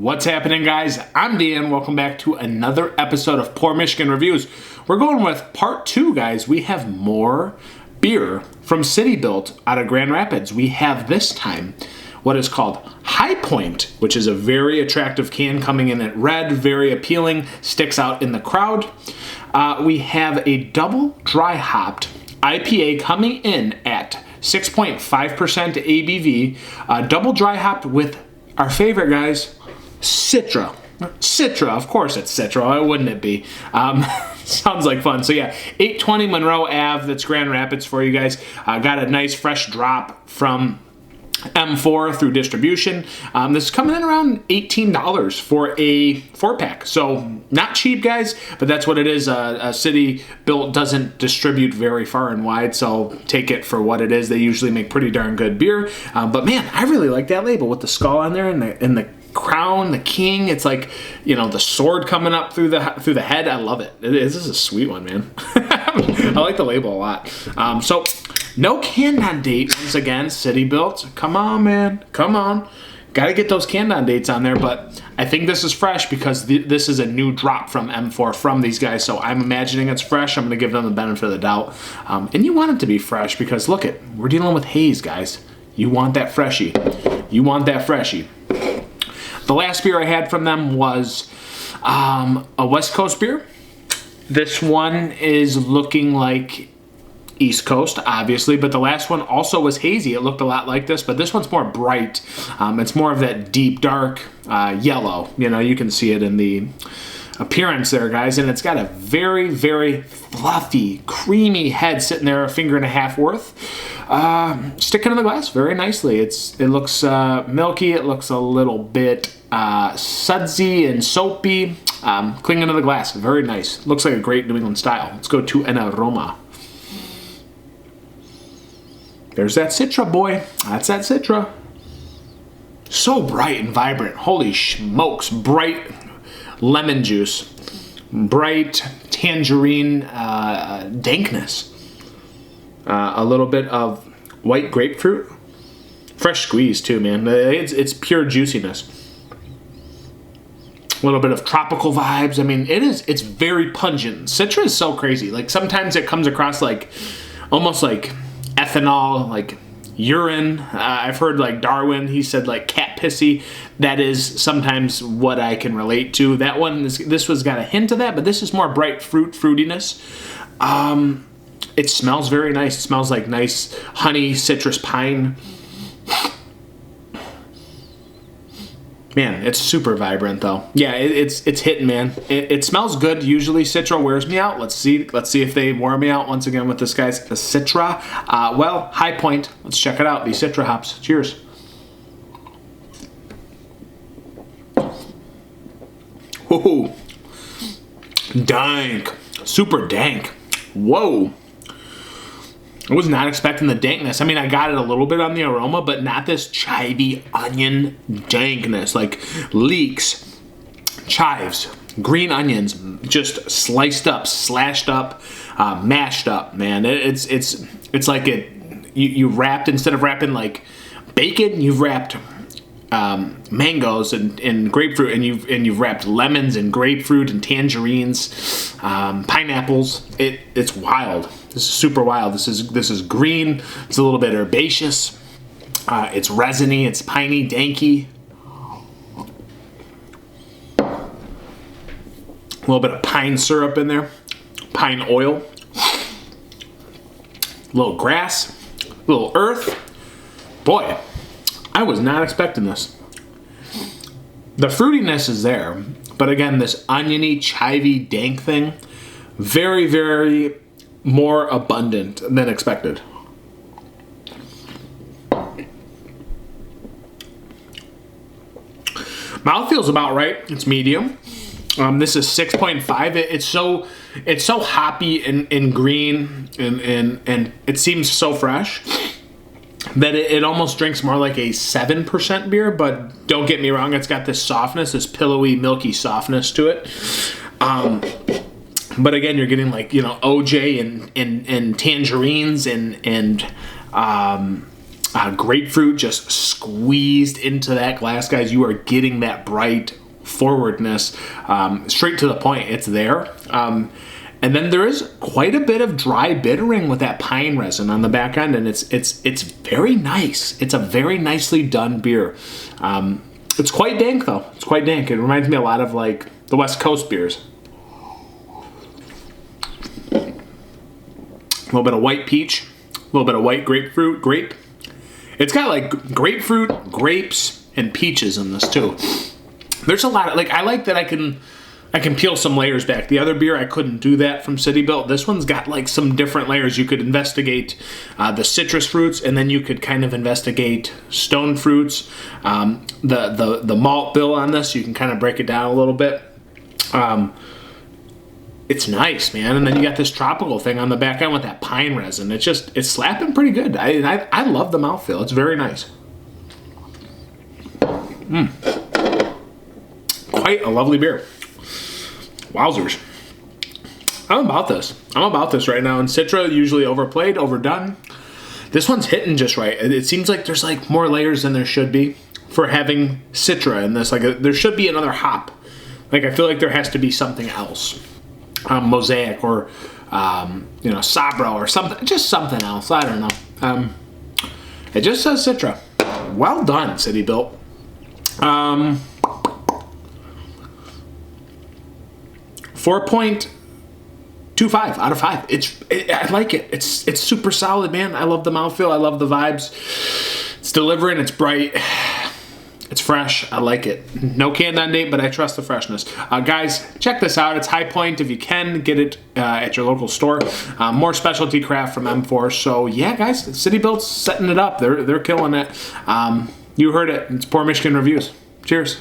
What's happening, guys? I'm Dan. Welcome back to another episode of Pour Michigan Reviews. We're going with part 2, guys. We have more beer from City Built out of Grand Rapids. We have this time what is called High Point, which is a very attractive can coming in at red, very appealing, sticks out in the crowd. We have a double dry hopped IPA coming in at 6.5% ABV, double dry hopped with our favorite, guys, Citra. Citra, of course it's Citra. Why wouldn't it be? Sounds like fun. So yeah, 820 Monroe Ave, that's Grand Rapids for you guys. Got a nice fresh drop from M4 through distribution. This is coming in around $18 for a 4-pack. So not cheap, guys, but that's what it is. City Built doesn't distribute very far and wide, so take it for what it is. They usually make pretty darn good beer. But man, I really like that label with the skull on there and the crown, the king. It's like, you know, the sword coming up through the head. I love it. This is a sweet one, man. I like the label a lot. So no can on date once again. City Built. Come on, man. Come on. Got to get those can on dates on there, but I think this is fresh because this is a new drop from M4 from these guys, so I'm imagining it's fresh. I'm going to give them the benefit of the doubt. And you want it to be fresh because, look it, we're dealing with haze, guys. You want that freshie. You want that freshie. The last beer I had from them was a West Coast beer. This one is looking like East Coast, obviously, but the last one also was hazy. It looked a lot like this, but this one's more bright. It's more of that deep, dark yellow. You know, you can see it in the appearance there, guys, and it's got a very, very fluffy, creamy head sitting there, a finger and a half worth, sticking in the glass very nicely. It looks milky. It looks a little bit sudsy and soapy, clinging to the glass. Very nice. Looks like a great New England style. Let's go to an aroma. There's that Citra, boy. That's that Citra. So bright and vibrant. Holy smokes. Bright lemon juice. Bright tangerine dankness. A little bit of white grapefruit. Fresh squeeze, too, man. It's pure juiciness. A little bit of tropical vibes. I mean, it's very pungent. Citra is so crazy. Like, sometimes it comes across like almost like ethanol, like urine. I've heard like Darwin, he said like cat pissy. That is sometimes what I can relate to. That one, this one's got a hint of that, but this is more bright fruitiness. It smells very nice. It smells like nice honey, citrus, pine. Man, it's super vibrant though. Yeah, it's hitting, man. It smells good. Usually Citra wears me out. Let's see if they wear me out once again with this, guys. The Citra. Well, High Point. Let's check it out. These Citra hops. Cheers. Ooh, dank. Super dank. Whoa. I was not expecting the dankness. I mean, I got it a little bit on the aroma, but not this chivy onion dankness. Like leeks, chives, green onions, just sliced up, slashed up, mashed up, man. It's like you wrapped, instead of wrapping like bacon, you've wrapped mangoes and grapefruit, and you've wrapped lemons and grapefruit and tangerines, pineapples. It's wild. This is super wild. This is green. It's a little bit herbaceous. It's resiny. It's piney, danky. A little bit of pine syrup in there. Pine oil. A little grass. A little earth. Boy, I was not expecting this. The fruitiness is there, but again, this oniony, chivy, dank thing, very, very more abundant than expected. Mouthfeel's about right. It's medium. This is 6.5. It's so hoppy and green and it seems so fresh that it almost drinks more like a 7% beer, but don't get me wrong, it's got this softness, this pillowy, milky softness to it. But again, you're getting like, you know, OJ and tangerines and Grapefruit just squeezed into that glass, guys. You are getting that bright forwardness, straight to the point. It's there. And then there is quite a bit of dry bittering with that pine resin on the back end, and it's very nice. It's a very nicely done beer. It's quite dank though. It's quite dank. It reminds me a lot of like the West Coast beers. A little bit of white peach, a little bit of white grapefruit, grape. It's got like grapefruit, grapes, and peaches in this too. There's a lot of, like, I like that I can peel some layers back. The other beer, I couldn't do that from City Built. This one's got like some different layers. You could investigate the citrus fruits, and then you could kind of investigate stone fruits. The malt bill on this, you can kind of break it down a little bit. It's nice, man. And then you got this tropical thing on the back end with that pine resin. It's slapping pretty good. I love the mouthfeel. It's very nice. Quite a lovely beer. Wowzers. I'm about this right now. And Citra, usually overplayed, overdone. This one's hitting just right. It seems like there's like more layers than there should be for having Citra in this. Like there should be another hop. Like I feel like there has to be something else. Mosaic or Sabro or something, just something else. I don't know. It just says Citra. Well done, City Built. 4.25 out of 5. I like it. It's super solid, man. I love the mouthfeel. I love the vibes. It's delivering. It's bright. It's fresh. I like it. No canned on date, but I trust the freshness. Guys, check this out. It's High Point. If you can, get it at your local store. More specialty craft from M4. So, yeah, guys, City Built's setting it up. They're killing it. You heard it. It's Poor Michigan Reviews. Cheers.